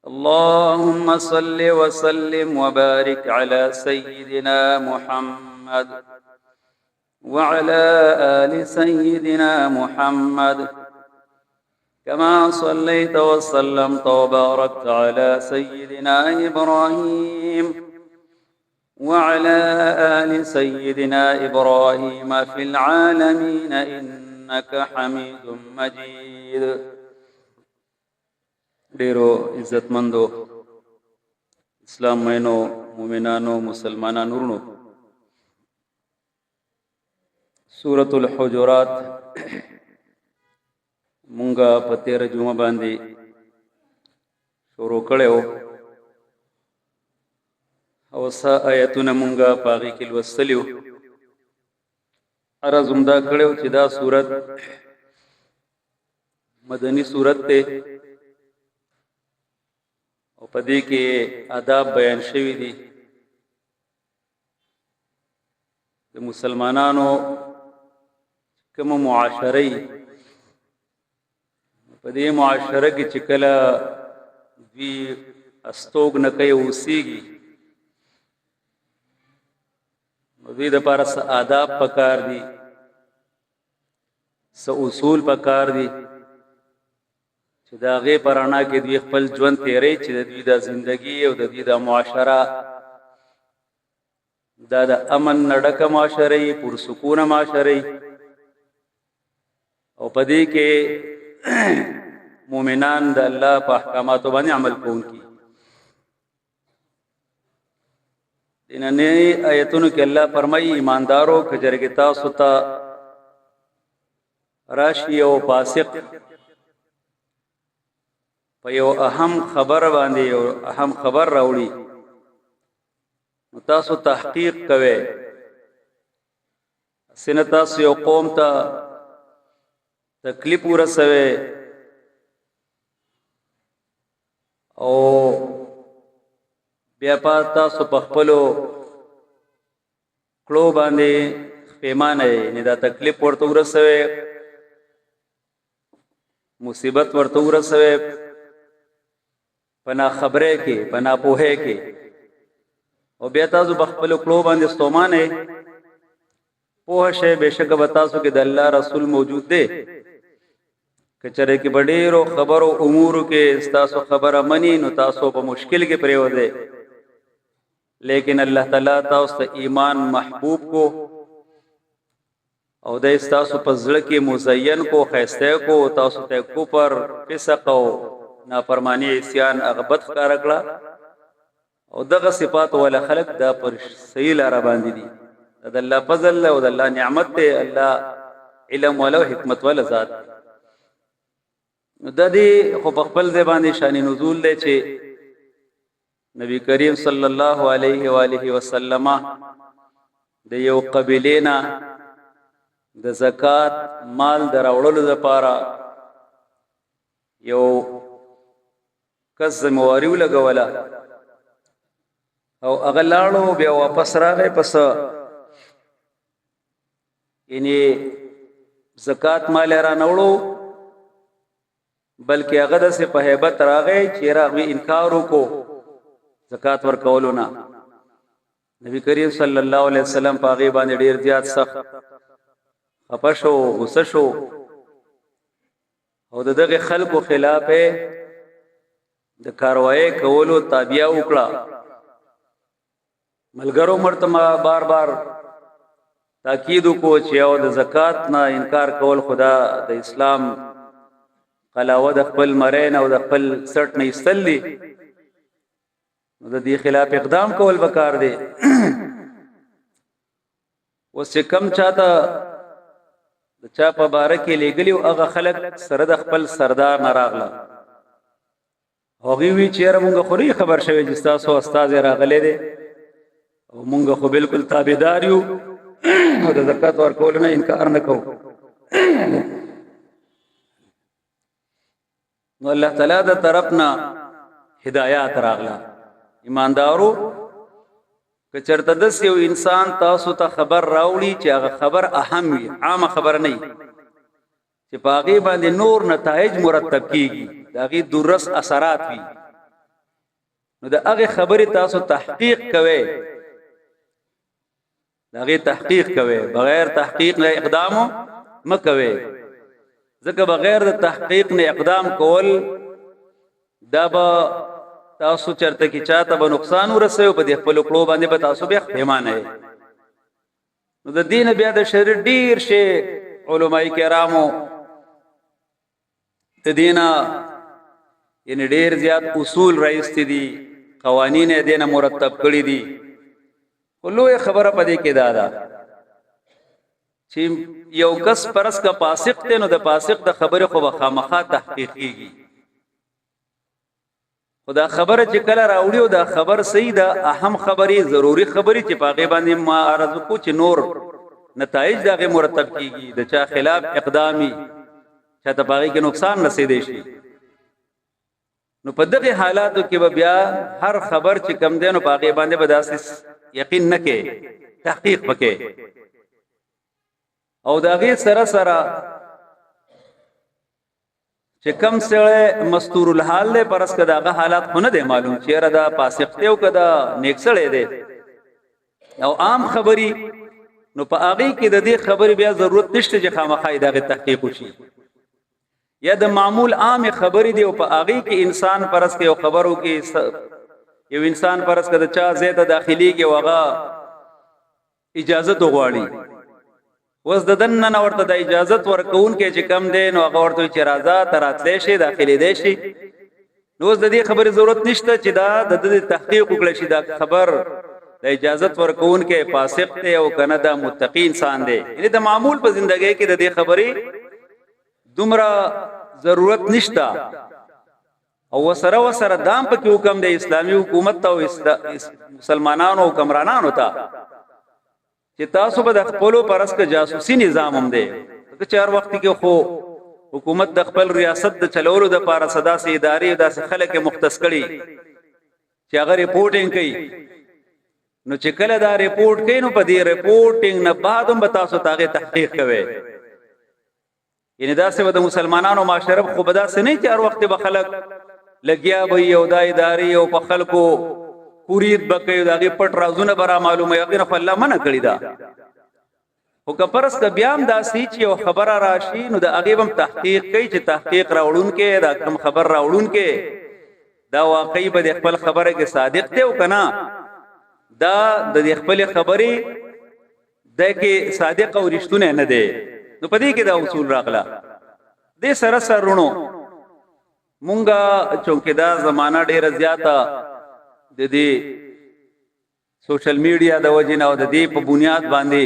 اللهم صل وسلم وبارك على سيدنا محمد وعلى آل سيدنا محمد كما صليت وسلمت وباركت على سيدنا إبراهيم وعلى آل سيدنا إبراهيم في العالمين إنك حميد مجيد. ډیرو عزتمندو اسلام مینو مومنانو مسلمانانو ورونو، سورۃ الحجرات مونږه په 13 جمعه باندې شروع کړو او سا آیتونه مونږه پاغي کې لوستلیو. ارزم دا کړو چې دا سورۃ مدنی سورۃ ته او پدې کې آداب بیان شوی دي د مسلمانانو کوم معاشري پدې معاشره کې چې کله دوی استوګ نه کوي اوسېږي نو دوی د پاره څه آداب پکار دي، څه اصول پکار دي چې دا غي پرانا کې دوی خپل ژوند تیرې چې د دوی د ژوندۍ او د دوی د معاشره دا د امن نډک معاشره پرسکون معاشره او پدې کې مؤمنان د الله په احکاماتو باندې عمل کوونکي. دینه آیتونو کې الله فرمایي ایماندارو کجرګ تاسو ته راشي او فاسق په یو اهم خبر باندې یو اهم خبر راوړي نو تاسو تحقیق کوئ. سینه تاسو یو قوم ته تکلیف ورسوي او بیا تاسو په خپلو کړو باندې پیمانه نه دا تکلیف ورته ورسوي، مصیبت ورته ورسوي پنا خبره کې پنا پوهه کې او بیا تاسو بخپل کلو باندې ستومانه پوه شه بشک تاسو کې د الله رسول موجود دی کچره کې ډېرو خبرو امور کې تاسو خبره منی نو تاسو په مشکل کې پریو دی، لیکن الله تعالی تاسو ته ایمان محبوب کو او د تاسو په ځل کې مزین کو خیسته کو تاسو ته کوپر فسق او نافرمانی عصیان اغبط ښکار کړه او دغه صفات ول خلق دا پر صحیح لار باندې دي. د الله فضل او د الله نعمت ته الله علم ولو حکمت ول ذات د دې خو په خپل ځبانې شان نزول دی چې نبی کریم صلی الله علیه و آله وسلم د یو قبیلینا د زکات مال دراوړلو لپاره یو کس زمواري ولګولا او اغلاړو بیا واپس راغی پس یعنی زکات مال را نوړو بلکې هغه د په hebat راغی چې راغوي انکار وکړو زکات ورکولو نه. نبی کریم صلی الله علیه وسلم په هغه باندې ډیر زیات سخت خپشو غصه شو او دغه خلکو خلاف د کاروایی کولو تابعیا وکړه. ملګرو مرتمه بار بار تاکید کو چې او د زکات نه انکار کول خدا د اسلام قلاوه د خپل مرین او د خپل سټ نه استلی د دې خلاف اقدام کول وکړ دی. وسې کم چاته د چا په باره کې لګلیو هغه خلک سره د خپل سردار نه راغله هغه وی چیرې مونږ خوري خبر شوی چې تاسو استاد راغله دي او مونږ خو بالکل تابعدار یو او د زکات ورکول نه انکار نه کوو. نو الله تعالی د طرفنا هدایت راغله. ایماندارو که چرته د یو انسان تاسو ته خبر راوړي چې هغه خبر اهم وي، عام خبر نه چې پاغي باندې نور نتایج مرتب کیږي، داغي درس اثرات وي، نو د هغه خبرې تاسو تحقیق کوئ، د هغه تحقیق کوئ، بغیر تحقیق نه اقدام مکوئ، ځکه بغیر د تحقیق نه اقدام کول دا به تاسو چرته کې چاته به نقصان ورسوي، په دې خپل کړو باندې به تاسو بیا پیمانه. نو د دین بیا د شریعت ډیر شی علماء کرامو د دینه یعنی ډیر زیات اصول راځي دي، قوانین یې دینه مرتب کړی دي. ولوی خبره پدې کې دا چې یو کس پرس کا فاسق ته نو د فاسق د خبره خو خامخا تحقیق کیږي. خدا خبره چې کله راوړي او دا خبر صحیح ده، اهم خبري ضروری خبري چې پاګې باندې ما عرض کو چې نور نتایج دغه مرتب کیږي، د چا خلاف اقدامي چاته پاګې کې نقصان رسیدي شي. نو په دغه حالاتو کې به بیا هر خبر چې کم دینو پاګې باندې بداسس یقین نه کې، تحقیق وکې، او داغه سره سره چې کم سره مستور الحال له پرس کداغه حالات خو نه دی معلوم چې را دا فاسق ته او کدا نیک سره دی او عام خبري. نو په هغه کې د دې خبرې بیا ضرورت نشته چې خامخا دغه تحقیق وشي، یا د معمول عام خبرې دی او په هغه کې انسان پرس کې یو خبرو کې یو انسان پرس کده چا زیاده داخلي کې وغه اجازه غواړي، وز ددن نه ورته د اجازه ورکون کې چې کم دین او ورته چې راځه تراتلې شي داخلي دی شي. نو د دې خبرې ضرورت نشته چې دا د تحقیق وکړي شي، دا خبر د اجازه ورکون کې فاسق ته او کنه دا متقی انسان دی. یعنی د معمول په ژوندۍ کې د دې خبرې دومره ضرورت نشته. او وسره دام په کې حکم د اسلامي حکومت او مسلمانانو او حکمرانانو ته چې تاسو به د خپل پرس کې جاسوسي نظام هم دی، چې هر وخت کې خو حکومت د خپل ریاست د چلولو د پاره صدا سي ادارې د خلک مختص کړي چې هغه ریپورټینګ کوي. نو چې کله دا ریپورټ کوي نو په دې ریپورټینګ نه بعد هم تاسو ته تحقیق کوي. یعنی دا څه د مسلمانانو معاشره خو بدا څه نه چې هر وخت به خلک لګیا به یو د ادارې او په خلکو پورید بکې دغه پټ رازونه برا معلومه یقین خو الله منع کړی دا. او کپرس ک بیام داسي چې یو خبره راشي نو د هغه هم تحقیق کوي چې تحقیق راوړون کې دا کوم خبر راوړون کې دا واقعي به خپل خبره کې صادق دی او کنه دا د خپل خبرې د کې صادق او رښتونه نه دی. نو پدې کې دا اصول راغلا دې سره سرونو مونږه چونکه دا زمانہ ډیره زیاته د دې سوشل میډیا د وجې نه او د دې په بنیاد باندې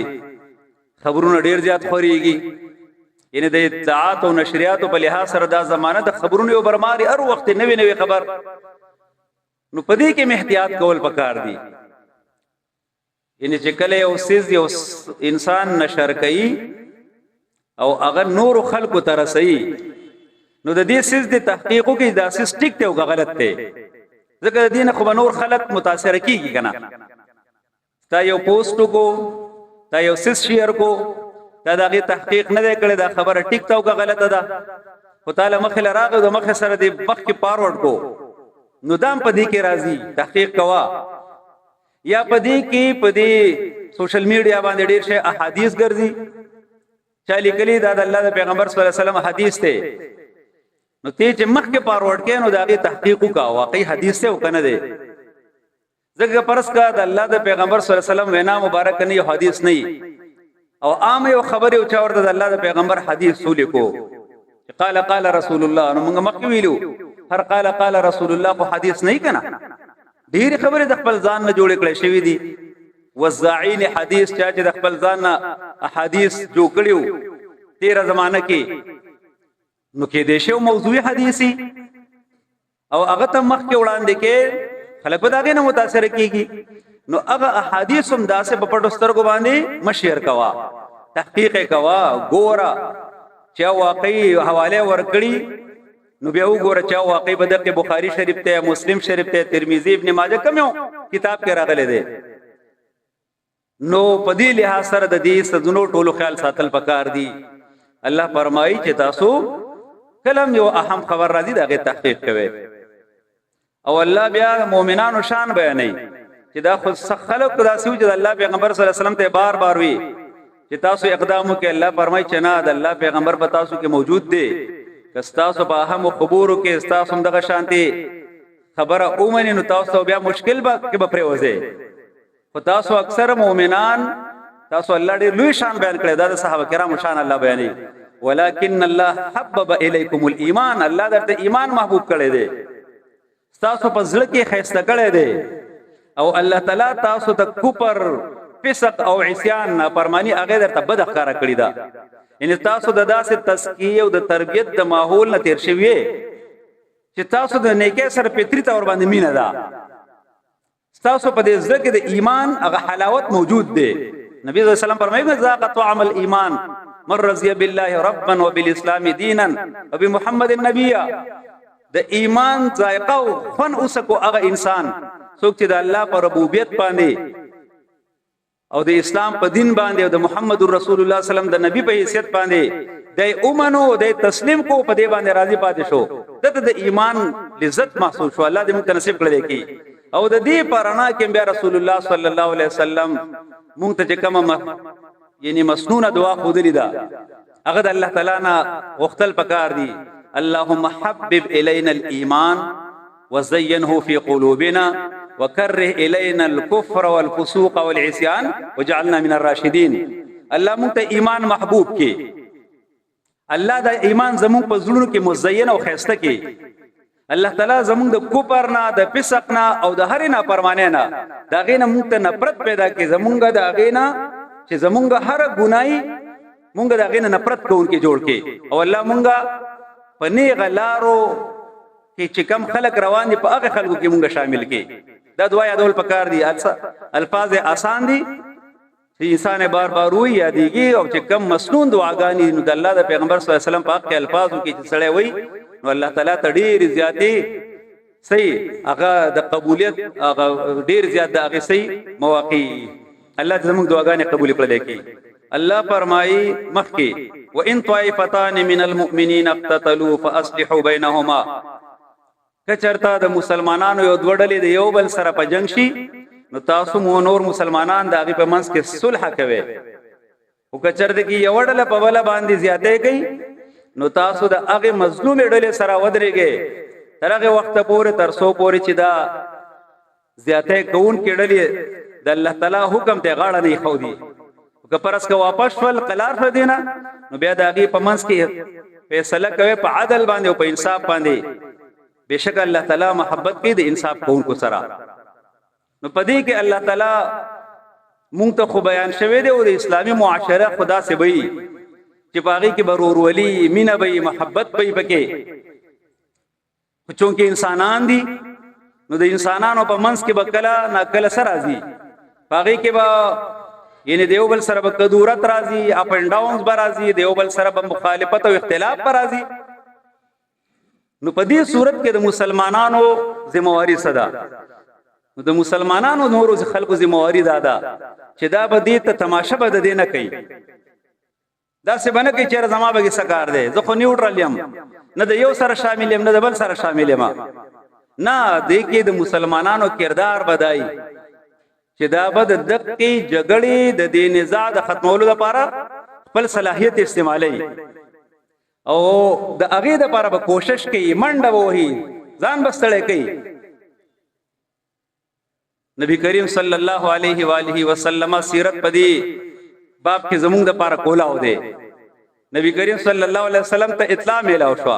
خبرونه ډیر زیات خوريږي. یعنی د اطلاعات او نشریات په لحاظ سره دا زمانہ د خبرونو یو برماري هر وخت نوې خبر. نو پدې کې احتیاط کول پکار دي. یعنی چې کله یو سیز یو انسان نشر کوي او اگر نور خلقو ته رسي نو د دې سیز د تحقیقو کې دا سیس ټیک ته او غلط ته، ځکه دین خو نور خلق متاثر کیږي کنه. تا یو پوسټ کو، تا یو سیس شیر کو، دا دغه تحقیق نه کړي، دا خبره ټیک ته او غلطه ده، خو تعالی مخه لراغه د مخه سره دی مخ کې فارورډ کو. نو دام پدې کې راځي تحقیق کوا، یا پدې کې پدې سوشل میډیا باندې ډېر شي احادیث ګرځي چالي کلی دا د الله د پیغمبر صلی الله علیه وسلم حدیث ته. نو ته چې مخ کې فارورډ کې نو دغه تحقیق کا واقعي حدیث ته وکنه دی، ځکه پرس کا د الله د پیغمبر صلی الله علیه وسلم وینا مبارک نه حدیث نه او عام یو خبره او چا ورته د الله د پیغمبر حدیث سولې کو قال رسول الله. نو موږ مخ ویلو هر قال رسول الله کو حدیث نه کنا، ډیر خبره د خپل ځان نه جوړ کړي شوی دي. وزاعین حدیث چا چې د خپل ځان نه احادیث جوړ کړیو 13 زمانہ کې، نو کې د شی موضوعي حدیثي او هغه ته مخ کې وړاندې کې خلک په داګه نه متاثر کیږي. نو هغه احادیث هم داسې په پټو سترګو باندې مشهور کوا، تحقیق کوا، ګورا چې واقعي حواله ورکړي. نو بیا وګوره چې واقعي بدقه بخاری شریف ته، مسلم شریف ته، ترمذی، ابن ماجه کوم کتاب کې راغلي دي. نو پدې لحاظ سره د دې سدنو ټولو خیال ساتل پکار دي. الله فرمایي چې تاسو کلم یو اهم خبر راځي دغه تحقیق کوي. او الله بیا مؤمنانو شان بیانوي چې دا خو خلق دا سوچ د الله پیغمبر صلی الله علیه وسلم ته بار بار وی چې تاسو اقدام وکړئ. الله فرمایي چې نه، د الله پیغمبر په تاسو کې موجود دی، که تاسو په اهم خبرو کې تاسو دغه شانتي خبره اومنه نو تاسو بیا مشکل به کې به پریوځي. خو تاسو اکثر مؤمنان تاسو الله ډېر لوی شان بیان کړی، دا د صحابه کرامو شان الله بیانوي. ولکن الله حبب الیکم الايمان، الله درته ایمان محبوب کړی دی، تاسو په ځل کې خیسته کړی دی. او الله تعالی تاسو ته کفر، فسق او عصيان نافرمانی هغه درته بد ښکارا کړی دا. ان تاسو د داسې تزکیه او د تربیت د ماحول نه تیر شوی چې تاسو د نیکه سره فطری تور باندې مینه ده، تاسو په دې ځکه د ایمان هغه حلاوت موجود دی. نبی صلی الله علیه وسلم فرمایي ذاق طعم الايمان من رضي بالله ربا وبالاسلام دينا وبمحمد نبيا. د ایمان ذائقه او فن اوسکو هغه انسان څوک چې د الله پر ربوبیت باندې او د اسلام په دین باندې او د محمد رسول الله صلی الله علیه وسلم د نبی په حیثیت باندې د اومنو د تسلیم کو په دې باندې راضي پاتې شو، دته د ایمان لذت محسوس شو. الله دې موږ ته نصیب کړي کی. او د دې پرانا کې بیا رسول الله صلی الله علیه وسلم موږ ته کومه یعنی مسنونه دعا خو دې دا هغه د الله تعالی نه وختل پکار دي. اللهم حبب الينا الايمان وزينه في قلوبنا وكره الينا الكفر والفسوق والعصيان وجعلنا من الراشدين. الله مونږ ته ایمان محبوب کی، الله دا ایمان زموږ په زړونو کې مزین او خیسته کی. الله تعالی زموږ د کفر نه، د فسق نه او د هر نه پرمانه نه دا غینه مونږ ته نفرت پیدا کی. زموږ دا غینه چې زموږ هر ګناي مونږ دا غینه نفرت کوونکې جوړ کی. او الله مونږه پنی غلارو کې چې کم خلق روان دي په هغه خلکو کې مونږه شامل کی. دا دعا یادول پکار دي، الفاظ آسان دي چې انسان بار بار وی یادېږي. او چې کم مسنون دعاګانې نو د الله د پیغمبر صلی الله علیه وسلم په حق کې الفاظو کې چې سړی وی نو الله تعالی ته ډېر زیاتې صحیح هغه د قبولیت هغه ډېر زیات د هغه صحیح مواقع الله زموږ دعاګانې قبول کړي کی. الله فرمایي مخکې وان طائفتان من المؤمنین اقتتلوا فاصلحوا بینهما، کچرتا د مسلمانانو یو دوړلې د یو بل سره په جنگ شي نو تاسو مو نور مسلمانان د هغه په منځ کې صلح کوي. او کچرته کې یو ډله په بل باندې زیاتې کوي نو تاسو د هغه مظلوم ډلې سره ودرېږئ تر هغه وخت پورې تر څو پورې چې دا زیاتې کوون کې ډلې د الله تعالی حکم ته غاړه نه خودي. که پرس که واپس ول قلار شو دینا نو بیا د هغه په منځ کې فیصله کوي په عدل باندې او په انصاف باندې. بشک الله تعالی محبت کوي د انصاف کوونکو سره. نو پدې کې الله تعالی مونږ ته خو بیان شوی دی او د اسلامي معاشره خدا سے وي چې باغی کې برور ولی مینه وي محبت وي پکې. چونکه انسانان دي نو د انسانانو په منځ کې بکلا ناکله سره راځي، باغی کې با یعنی دیوبل سره به کدورت راځي، اپ اینڈ ډاونز به راځي، دیوبل سره به مخالفت او اختلاف به راځي. نو په دې صورت کې د مسلمانانو ذمہواری صدا، نو د مسلمانانو نورو خلکو ذمہواری دادا چې دا به دې ته تماشا به د دې نه کوي. دا څه باندې کې چیرې زما به سکار دی، زه خو نیوټرل یم، نه د یو سره شامل یم نه د بل سره شامل یم. نه دې کې د مسلمانانو کردار بدای چې دا به د دقیق جګړې د دې نزاع د ختمولو لپاره خپل صلاحیت استعمالي او د هغه د لپاره به کوشش کوي، منډه وهي، ځان بستړی کوي. نبی کریم صلی الله علیه و آله وسلم سیرت پدی باب کې زمونږ د لپاره کولاو دی. نبی کریم صلی الله علیه وسلم ته اطلاع میلاو شو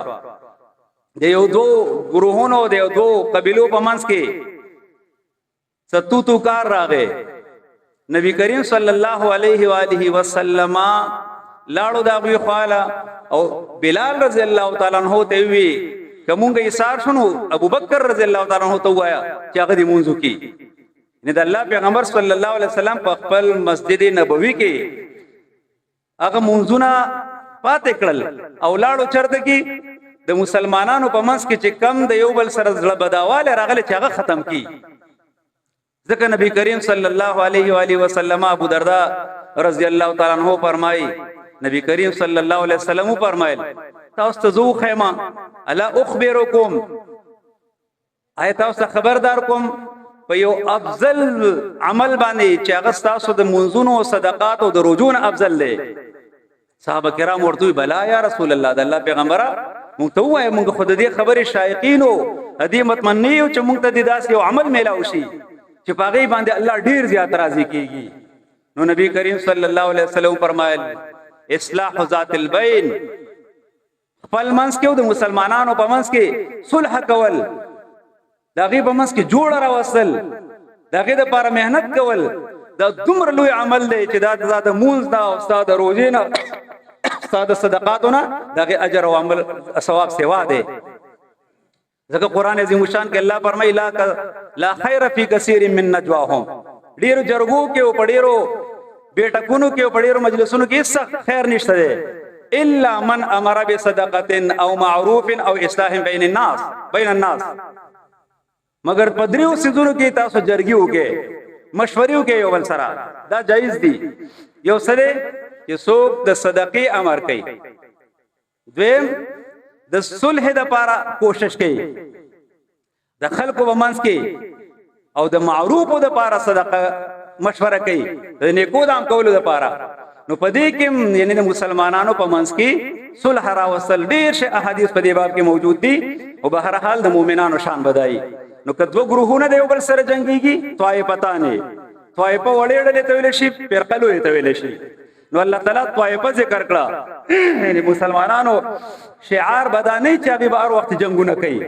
د یو دو گروهونو د یو دو قبیلو په منځ کې ستوتو کار راغې. نبی کریم صلی الله علیه و آله وسلم لاړو دا غوی خواله او بلال رضی الله تعالی عنہ ته وی کومګه ایثار شنو ابو بکر رضی الله تعالی عنہ ته وایا چې هغه دی مونږ کی. نه د الله پیغمبر صلی الله علیه وسلم په خپل مسجد نبوي کې هغه مونږونه پاتې کړل او لاړو چرته کې د مسلمانانو په منځ کې چې کم د یو بل سره زړه بداواله راغله چې هغه ختم کی. ځکه نبی کریم صلی الله علیه و آله وسلم ابو دردا رضی الله تعالی عنہ فرمای، نبی کریم صلی الله علیه وسلم فرمایل تاسو ته زو خیمه الا اخبرکم آیت اوس خبردار کوم په یو افضل عمل باندې چې هغه تاسو د منځونو او صدقات او د روزونو افضل دی. صحابه کرام ورته بلا یا رسول الله د الله پیغمبره مونږ ته وایي مونږ خود دې خبرې شایقینو هدي متمنیو چې مونږ ته داسې یو عمل میلاو شي چې پاغي باندې الله ډیر زیات راضي کیږي. نو نبی کریم صلی الله علیه وسلم فرمایل اصلاح ذات البین، خپل منځ کې او د مسلمانانو په منځ کې صلح کول، داغه په منځ کې جوړ راوصل، داغه د لپاره مهنت کول، دا دومره لوی عمل دی چې دا د مونږ دا استاد روزي نه استاد صدقاتونه داغه اجر او عمل ثواب سیوا دی. ځکه قران عظیم شان کې الله فرمایي لا خیر فی کثیر من نجواهم، ډیرو جرګو کې او پډیرو بیٹکونو کې او پډیرو مجلسونو کې هیڅ خیر نشته دی الا من امر بصدقه او معروف او اصلاح بین الناس، مگر پدریو سيزونو کې تاسو جرګي وکې مشورې وکې یو بل سره، دا جایز دي. یو سره چې څوک د صدقې امر کوي، دویم د صلح د لپاره کوشش کوي، د خلکو په منځ کې او د معروف د لپاره صدقه مشوره کوي، د نیکو دام کولو د لپاره. نو پدې کې یعنی د مسلمانانو په منځ کې صلح راوصل ډیر شي احادیث په دې باب کې موجود دي. او بهر حال د مؤمنانو شان بدایي. نو کدو ګروهونه د یو بل سره جنگيږي طائفتانه، طائفه وړېړلې ته ویل شي، فرقلو ته ویل شي. نو الله تعالی طائفه ذکر کړه، یعنی مسلمانانو شعار بدانه چې به بار وخت جنگونه کوي،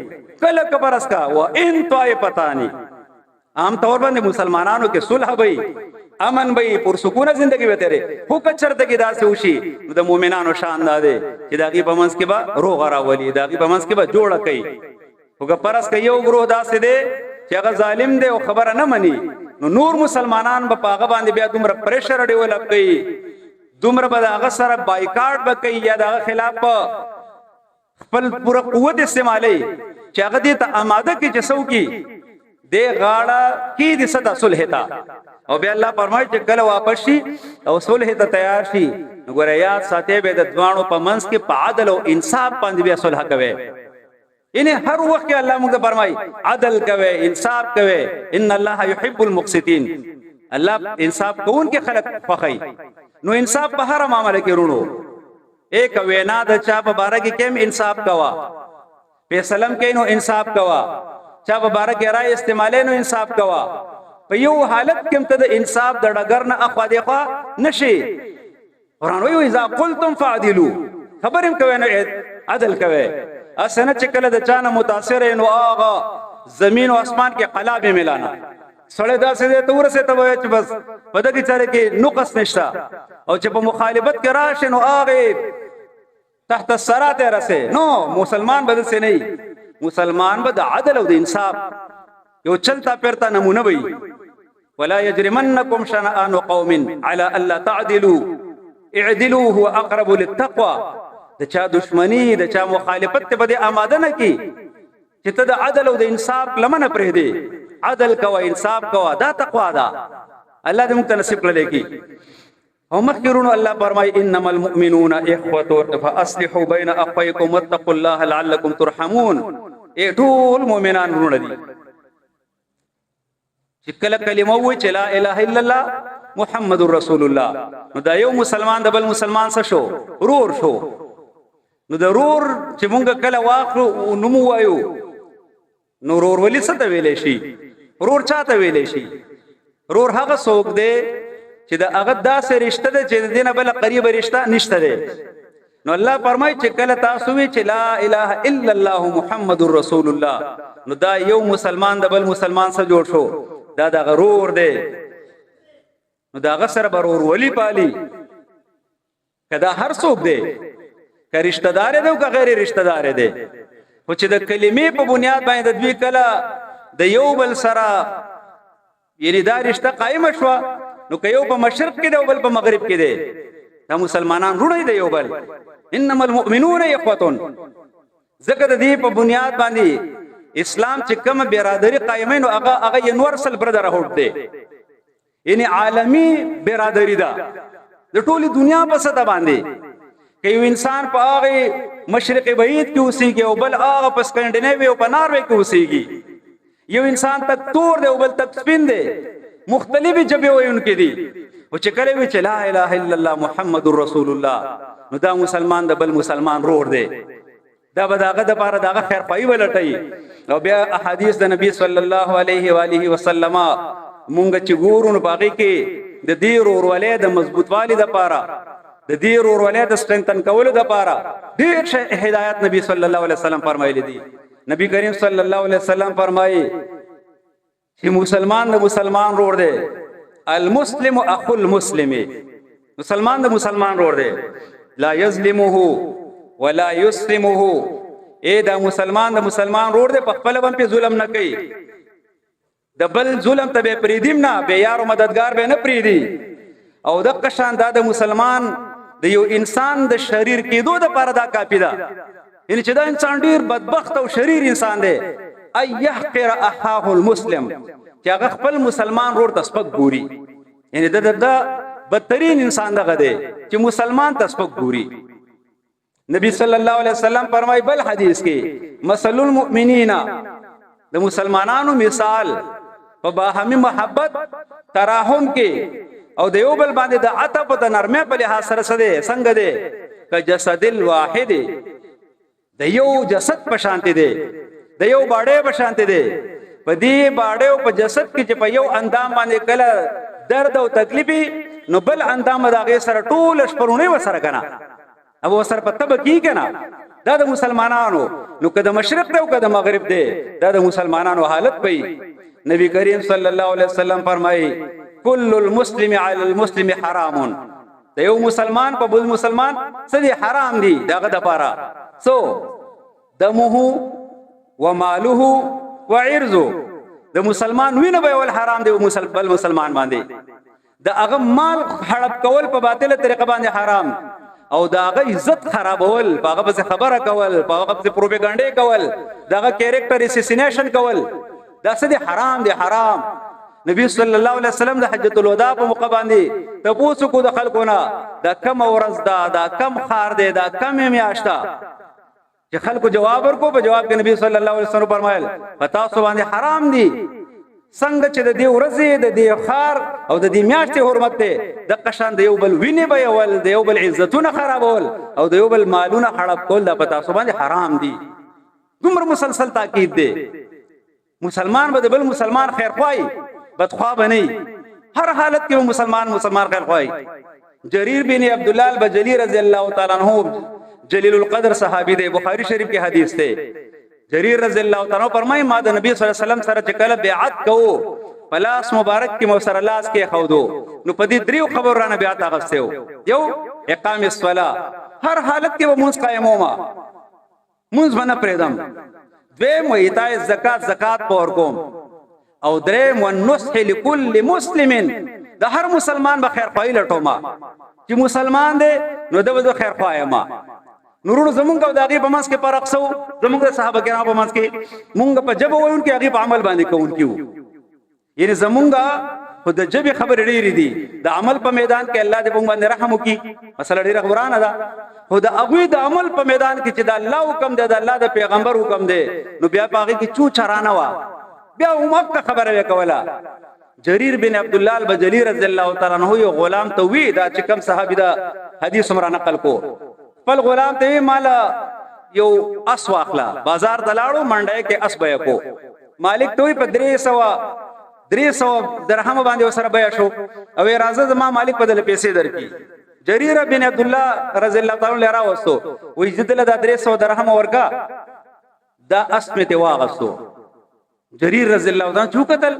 کله کبرس کا و ان طائفتانه، عام طور باندې مسلمانانو کې صلح وي، امن وي، پرسکونه ژوندۍ وي تیرې هو کچرته کې داسې وشي. د مؤمنانو شان ده چې داغي په منځ کې به روغ راولي، داغي په منځ کې به جوړه کوي. وګ پرس کې یو ګروه داسې دی چې هغه ظالم دی او خبره نه مني، نو نور مسلمانان به پاغه باندې بیا دومره پریشر ډیولپ کوي، دومره به هغه سره بایکاټ وکړي یا د خلاف خپل پوره قوت استعمالي چې هغه دې ته آماده کې چسو کی دې غاړه کې دې صدا صلح تا. او بیا الله فرمایي چې کله واپس شي او صلح ته تیار شي، وګوره یاد ساتي به د دوانو په منځ کې په عدل او انصاف باندې بیا صلح کوي. یعنی هر وخت کې الله موږ فرمایي عدل کوي، انصاف کوي، ان الله يحب المقسطين، الله انصاف کوون کې خلق خوخی. نو انصاف په هر معاملې کې رونو، ایک وینا د چا په باره کې کم انصاف کوا، فیصلم کې نو انصاف کوا، چا په باره کې رائے استعمالې نو انصاف کوا. په یو حالت کې ته د انصاف د ډګر نه اخوا دی خوا نشي. قرآن وایي اذا قلتم فعدلوا، خبرم کوي نو عدل کوي. اسنه چې کله د چانه متاثر نو هغه زمين او اسمان کې قلاب ملانا سړی داسې دی ته ورسې ته وایي چې بس په دغه چاره کې نقص نشته، او چې په مخالفت کې راشه نو هغه تحت السرات رسې. نو مسلمان بدل سي نه، مسلمان به د عدل او د انصاف یو چلتا پرتا نمونه وي. ولا يجرمنكم شنآن قوم على الا تعدلوا اعدلوا هو اقرب للتقوى. د چا دشمنی د چا مخالفت ته بده آماده نه کی چې ته د عدل او د انصاف لمنه پرې دی. عدل کوا، انصاف کوا، دا تقوا ده. الله دې موږ ته نصیب کړي کی. او مخکرون الله فرمای انما المؤمنون اخوه فاصلحوا بين اخويكم واتقوا الله لعلكم ترحمون. ټول مؤمنان ورونه دي چې کله کلمه وایي چې لا اله الا الله محمد رسول الله، نو دا یو مسلمان د بل مسلمان څخه شو رور شو. نو د رور چې مونږ کله واخلو نو مو وایو نو رور ولې څه ته ویلې شي؟ رور چاته ویلې شي؟ رور هغه څوک دی چې د هغه داسې رشتہ ده چې د دینه بل قریب رشتہ نشته ده. نو الله فرمایي چې کله تاسو وی چې لا اله الا الله محمد رسول الله، نو دا یو مسلمان د بل مسلمان سره جوړ شو، دا د غرور دی. نو دا غسر برور ولی پالی کدا هر څوک دی، که رشتہ دار دی او که غیر رشتہ دار دی، خو چې د کلمې په بنیاد باندې د دوی کله د یو بل سره یعنی دا رشتہ قائم شو، نو که یو په مشرق کې دی او بل په مغرب کې دی، دا مسلمانان رونه دی یو بل. انما المؤمنون اخوه. ذکر د دې په بنیاد باندې اسلام چې کوم برادری قائمین او هغه یونیورسل برادرهوډ دی، یعنی عالمی برادری ده د ټولي دنیا په سطح باندې. که یو انسان په هغه مشرق بعید کې اوسېږي او بل هغه په سکندینیوي او په ناروې کې اوسېږي، یو انسان تک تور دی او بل تک سپین دی مختلفې جبې وایونکې دي او چې کله وی چې لا اله الا الله محمد رسول الله نو دا مسلمان د بل مسلمان رور دی دا به داغه د پاره داغه خیر پای ولټي او بیا احادیث د نبی صلی الله علیه و آله وسلم مونږ چې ګورو نو باقي کې د دې ورولې د مضبوطوالي د پاره د دې ورولې د سټرنګتن کولو د پاره ډېر هدایت نبی صلی الله علیه وسلم فرمایلی دي نبی کریم صلی الله علیه وسلم فرمایي چې مسلمان د مسلمان رور دی المسلم اخو المسلم مسلمان د مسلمان رور دی لا یظلمه ولا یسلمه اے دا مسلمان د مسلمان رور دی په خپل باندې ظلم نه کوي د بل ظلم ته به پریدیم نه به یارو مددگار به نه پریدي او د قشان دا د مسلمان د یو انسان د شریر کېدو د پاره دا کافی ده یعنی چې دا انسان ډیر بدبخت او شریر انسان دی ای يحقر اخاه المسلم چې هغه خپل مسلمان رور ته سپک ګوري یعنی د بدترین انسان دغه دی چې مسلمان ته سپک ګوري نبی صلی الله علیه وسلم فرمایي بل حدیث کې مثل المؤمنین د مسلمانانو مثال په باهمي محبت تراحم کې او د یو بل باندې د عطف او د نرمه په لحاظ سره سده څنګه دی ک جسد الواحد د یو جسد په شانتی دی د یو باډې په شانتی دی په دې باډې او په جسد کې چې په یو اندام باندې کله درد او تکلیفي نو بل اندام د هغه سره ټول شپرونه وسره کنه ابو سر پته بکی کنه دا د مسلمانانو نو کده مشرق دی او کده مغرب دی دا د مسلمانانو حالت پي نبی کریم صلی الله علیه وسلم فرمایي کل المسلم علی المسلم حرام د یو مسلمان په بل مسلمان سدي حرام دي داغه د پاره سو دمه وماله وعرضه د مسلمان وینه به ول حرام دی بل مسلمان باندې د هغه مال حړپ کول په باطله طریقه باندې حرام او داغه عزت خرابول هغه په خبره کول هغه په پروپاګاندا کول داغه کیریکټر اساسینیشن کول دا څه دي حرام دي حرام نبی صلی الله علیه وسلم د حجۃ الوداع په موقع باندې تاسو کو د خلکونه دا کم ورځ دا کم خار دی دا کم میاشتا چې خلکو جواب ورکو په جواب کې نبی صلی الله علیه وسلم فرمایل پتا سو باندې حرام دي څنګه چې د دې ورځې د دې خار او د دې میاشتې حرمت ته د قشان د یو بل ویني به ول د یو بل عزتونه خرابول او د یو بل مالونه خراب کول د پتا سو باندې حرام دي دومره مسلسل تاکید دی مسلمان به بل مسلمان خیر خوای بدخوا بنئ هر حالت کې مسلمان خیر خوای جریر بن عبد الله البجلی رضی الله تعالی عنہ جلیل القدر صحابی دی بخاری شریف کی حدیث ته جریر رضی الله تعالی فرمای ما د نبی صلی الله علیه وسلم سره چې کله بیعت کوو پلاس مبارک کې موسر لاس کې خودو نو پدې دریو خبر رانه بیعت اغستو یو اقام الصلاه هر حالت کې مونږ قائمو ما مونږ باندې پرېدم دوی ایتاء زکات پور کوم او درې ونصح لكل مسلم د هر مسلمان به خیر خوای لټوما چې مسلمان دی نو د خیر خوای ما نورو زمونږ او دغه په مانس کې فرق سو زمونږ صحابه کرام په مانس کې مونږ په جبه وایو کې هغه په عمل باندې کوونکیو یعنی زمونږ خود جبه خبر ډېری دي د عمل په میدان کې الله دې موږ باندې رحم وکي مسله ډېر غورانه ده خود هغه د عمل په میدان کې چې د الله حکم دی د الله د پیغمبر حکم دی نو بیا پاږي کې چو چرانه وا بیا عمر خبره وکولا جریر بن عبد الله البجلی رضی الله تعالی عنہ یو غلام ته وی دا چې کوم صحابي دا حدیث عمر نقل کو خپل غلام ته مال یو اس واخلا بازار دلاړو منډه کې اس بیا کو مالک ته په 300 درهم باندې وسره بیا شو او راځه زما مالک په دل پیسې درکې جریر بن عبد الله رضی الله تعالی عنہ راوستو وې ځدل دا 300 درهم ورکا دا اس مته واغستو جریر رضی الله تعالی عنہ چوکتل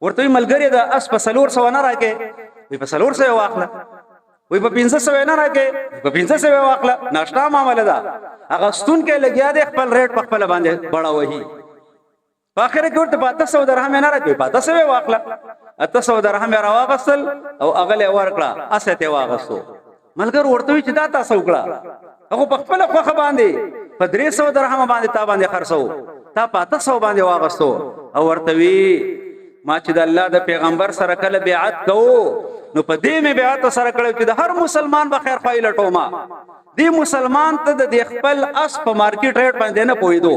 ورته ملګری دا اس په سلور سو نه راکې وې په سلور سو واخلا وې په 500 نه راکې په 500 واخلا ناشتا معاملې دا هغه ستون کې لګیا دې خپل ریټ په خپل باندې بڑا وਹੀ په اخر کې ورته 500 درهم نه راکې 500 واخلا 800 درهم راوغسل او اغله ورکړه اسه ته واغسو ملګر ورته چې دا تاسو وکړه هغه په خپل خوخه باندې په 300 درهم باندې تا باندې خرڅو تا 500 باندې واغسو او ورته وی ما چې د الله د پیغمبر سره کله بیعت کوو نو په دې مې بیعت سره کړو چې د هر مسلمان به خیر خوای لټوما دې مسلمان ته د خپل اس په مارکیټ ریټ باندې نه پویدو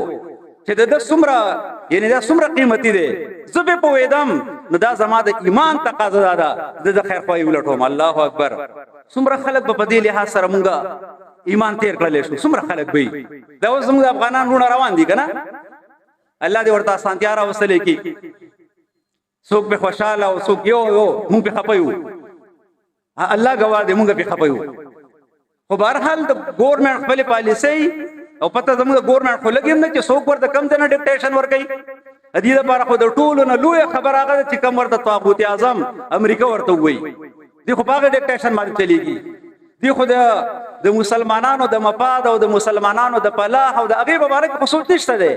چې د څومره یعنی دا څومره قیمتي دی زه به پوهېدم نو دا زما د ایمان تقاضا ده د خیر خوایي ولټوم. الله اکبر. څومره خلک په دې لحاظ سره مونږه ایمان تیر کړلی شو. څومره خلک به دا اوس زموږ افغانان رونه روان دي کنه. الله دې ورته اسانتیا راوستلې کی. څوک به خوشاله او څوک یو مونږ په خپایو. الله گواه دې مونږ په خپایو. خو بهرحال د ګورنمنت خپل پالیسي او پته زموږ ګورنمنت خو لګیم نه چې څوک ورته کم نه ډیکټیشن ورکړي. دې لپاره خو د ټولو نه لوی خبر هغه چې کوم ورته طاغوت اعظم امریکا ورته وایي. دی خو هغه ډیکټیشن باندې چلیږي. دی خو د مسلمانانو د مفاد او د مسلمانانو د فلاح او د هغه مبارک خو سوچ نشته دی.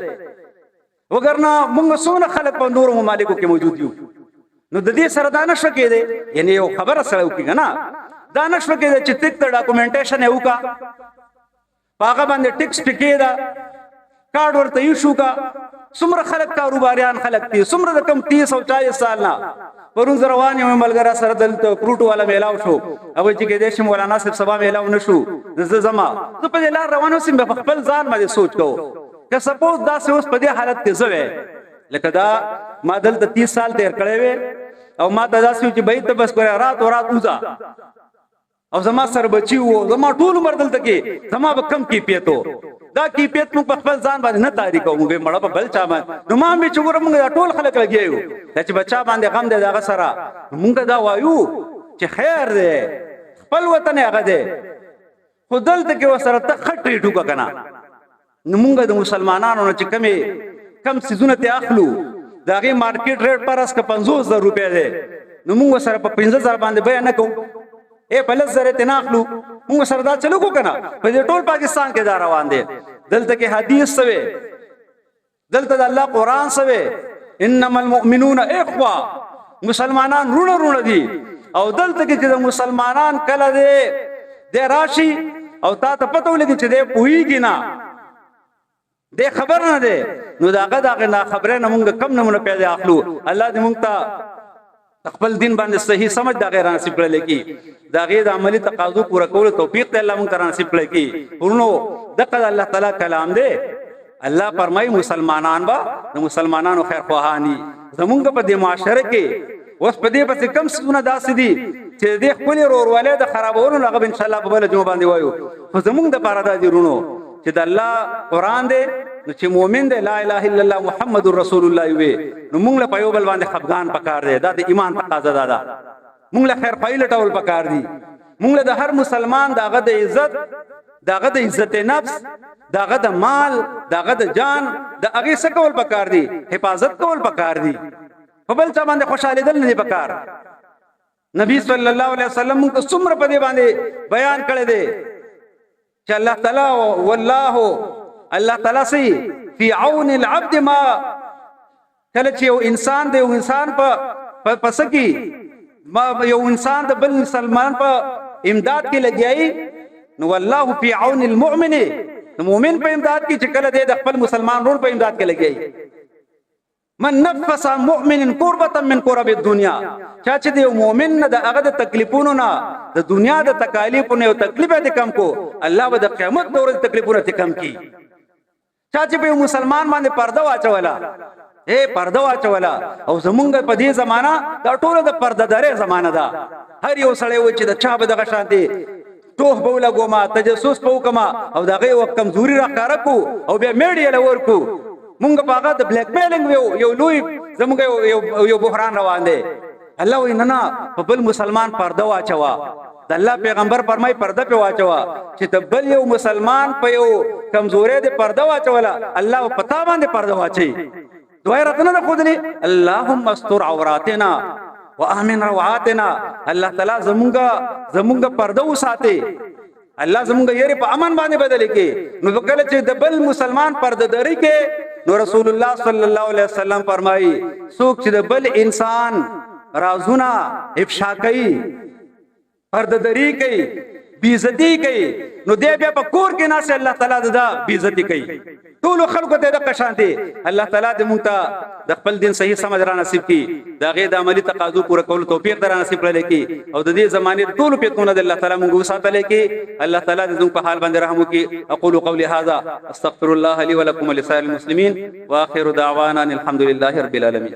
وګورنه موږ څونه خلک په نورو ممالکو کې موجود یو. نو د دې سره دا نشو کېده یعنی یو خبره سره وکړي نه دا نشو کېده چې ټیک ته ډاکومنټیشن یې وکا پاګه باندې ټیکس پکې دا کارت ورته یو شو کا. څومره خلک کاروباریان خلک دي څومره د کم 30 او 40 سال نه پرون روان یو ملګری سره دلته پروټو والا میلاو شو او چې کې دیش مولانا صاحب سبا میلاو نشو زه زما زه په لار روانو سم په خپل ځان باندې سوچ کو که سپوز دا اوس په دې حالت کې زوې لکه دا ما دلته 30 سال تیر کړی وې او ما ته دا سوچ به ته بس کړه رات او رات وځه او زما سره بچي وو زما ټول عمر دلته کې زما به کم کې پیتو دا کې پیت مو په خپل ځان باندې نه تاریخ او موږ مړه په بل چا باندې نو ما به چور موږ ټول خلک لګیو چې بچا باندې غم دې داغه سره موږ دا وایو چې خیر دې خپل وطن هغه دې خو دلته کې وسره ته خټې ټوکا کنه. نو موږ د مسلمانانو چې کم سيزونه ته اخلو داغه مارکیټ ریټ پر اس کا 50000 روپیا دی نو موږ سره په 15000 باندې بیان نکو اے پلس زره ته ناخلو موږ سره دا چلو کو کنه په دې ټول پاکستان کې دا روان دي. دلته کې حدیث سوي دلته د الله قران سوي انما المؤمنون اخوه مسلمانان رونه دي او دلته کې چې مسلمانان کله دي د راشي او تا ته پته ولګي چې دې پويږي نه دې خبر نه ده نو داغه نه خبره نه مونږ کم نمونه پیدا اخلو. الله دې مونږ ته خپل دین باندې صحیح سمجھ دا غیر نصیب کړل کی دا غیر عملی تقاضو پورا کول توفیق ته الله مونږ ته نصیب کړل کی. ورنو دغه الله تعالی کلام دی. الله فرمای مسلمانان با د مسلمانانو خیر خواهانی زمونږ په دې معاشره کې اوس په دې پس کم سونه داسې دي چې دې خپل ورولې د خرابولو لغه ان شاء الله په بل جمعه باندې وایو. خو زمونږ د پاره دا دي رونو چې د الله قران دی نو چې مؤمن دی لا اله الا الله محمد رسول الله وي نو موږ له پيو بل باندې خفغان پکار دی. دا د ایمان تقاضا ده. موږ له خیر پایله ټول پکار دي. موږ له د هر مسلمان داغه د عزت داغه د عزت نفس داغه د مال داغه د جان د هغه څخه کول پکار دي. حفاظت کول پکار دي. په بل څه باندې خوشاله دل نه پکار. نبی صلی الله علیه وسلم موږ څومره په دې باندې بیان کړی دی چې الله تعالی والله الله تعالی سي فی عون العبد ما کله چې یو انسان دی یو انسان په پسکی ما یو انسان د بل مسلمان په امداد کې لګیای نو والله فی عون المؤمن المؤمن په امداد کې چې کله دی د خپل مسلمان رول په امداد کې لګیای. من نفس عن مؤمن قربة من قرب الدنيا چا چې دی مؤمن نه د هغه د تکلیفونو نه د دنیا د تکالیفونو او تکلیفات کم کو الله به د قیامت د ورځې تکلیفونه کم کی. چا چې په مسلمان باندې پرده واچولا پرده واچولا او زمونږ په دې زمانہ دا ټول د پرده داري زمانہ ده. هر یو سړی و چې د چا به دغه شانتي ټوه بوله ګوما تجسس په وکما او دغه وخت کمزوري راکاره کو او بیا میډیا لور کو مونږ په هغه د بلیک میلینګ یو لوی زمونږ یو بحران روان دی. الله وینا نه په بل مسلمان پرده واچوا د الله پیغمبر فرمای پرده په واچوا چې تبل یو مسلمان په یو کمزورې د پرده واچولا الله پتا باندې پرده واچي. دوی راتنه د خودنی اللهم استر عوراتنا وامن روعاتنا. الله تعالی زمونږ پرده وساتي. الله زمونږ یې په امن باندې بدل کې نو کله چې د بل مسلمان پرده دري کې نو رسول الله صلی الله علیه وسلم فرمایي څوک چې د بل انسان رازونه افشا کوي پردهداری کوي بیزتی کوي نو دی بیا په کور کې ناس الله تعالی دا بیزتی کوي. ټول خلکو ته د قشانتي الله تعالی دې مونږ ته د خپل دین صحیح سمجھ را نصیب کړي دا غي د عملی تقاضو پوره کول توفیق در نصیب کړي کی او د دې زمانه ټول پیتونه د الله تعالی مونږ وساتل کی الله تعالی دې په حال باندې رحم وکړي اقول قولي هذا استغفر الله لي ولكم ولسائر المسلمين واخر دعوانا الحمد لله رب العالمين.